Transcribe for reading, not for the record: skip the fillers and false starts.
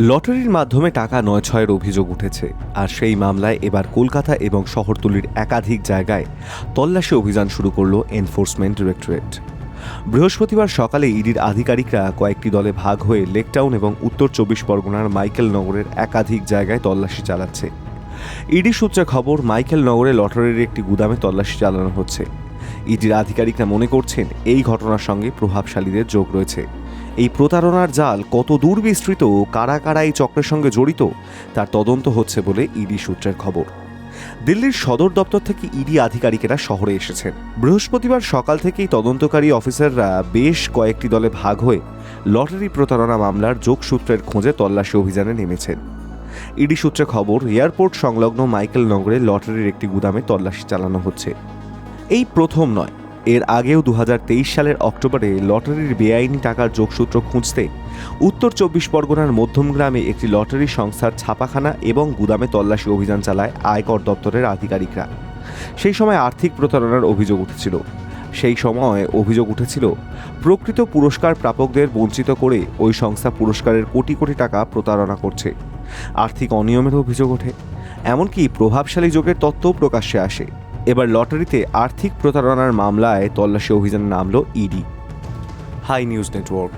লটারির মাধ্যমে টাকা নয় ছয়ের অভিযোগ উঠেছে, আর সেই মামলায় এবার কলকাতা এবং শহরতলির একাধিক জায়গায় তল্লাশি অভিযান শুরু করল এনফোর্সমেন্ট ডিরেক্টরেট। বৃহস্পতিবার সকালে ইডির আধিকারিকরা কয়েকটি দলে ভাগ হয়ে লেকটাউন এবং উত্তর 24 পরগনার মাইকেল নগরের একাধিক জায়গায় তল্লাশি চালাচ্ছে। ইডি সূত্রে খবর, মাইকেল নগরে লটারির একটি গুদামে তল্লাশি চালানো হচ্ছে। ইডির আধিকারিকরা মনে করছেন এই ঘটনার সঙ্গে প্রভাবশালীদের যোগ রয়েছে। এই প্রতারণার জাল কত দূর বিস্তৃত, কারা কারা এই চক্রের সঙ্গে জড়িত, তার তদন্ত হচ্ছে বলে ইডি সূত্রের খবর। দিল্লির সদর দপ্তর থেকে ইডি আধিকারিকেরা শহরে এসেছেন। বৃহস্পতিবার সকাল থেকেই তদন্তকারী অফিসাররা বেশ কয়েকটি দলে ভাগ হয়ে লটারি প্রতারণা মামলার যোগসূত্রের খোঁজে তল্লাশি অভিযানে নেমেছেন। ইডি সূত্রে খবর, এয়ারপোর্ট সংলগ্ন মাইকেল নগরে লটারির একটি গুদামে তল্লাশি চালানো হচ্ছে। এই প্রথম নয়, এর আগেও 2023 সালের অক্টোবরে লটারির বেআইনি টাকার যোগসূত্র খুঁজতে উত্তর 24 পরগনার মধ্যমগ্রামে একটি লটারি সংস্থার ছাপাখানা এবং গুদামে তল্লাশি অভিযান চালায় আয়কর দপ্তরের আধিকারিকরা। সেই সময় আর্থিক প্রতারণার অভিযোগ উঠেছিল প্রকৃত পুরস্কার প্রাপকদের বঞ্চিত করে ওই সংস্থা পুরস্কারের কোটি কোটি টাকা প্রতারণা করছে। আর্থিক অনিয়মের অভিযোগ ওঠে, এমনকি প্রভাবশালী যোগের তথ্যও প্রকাশ্যে আসে। এবার লটারিতে আর্থিক প্রতারণার মামলায় তল্লাশি অভিযানে নামল ইডি। High news network.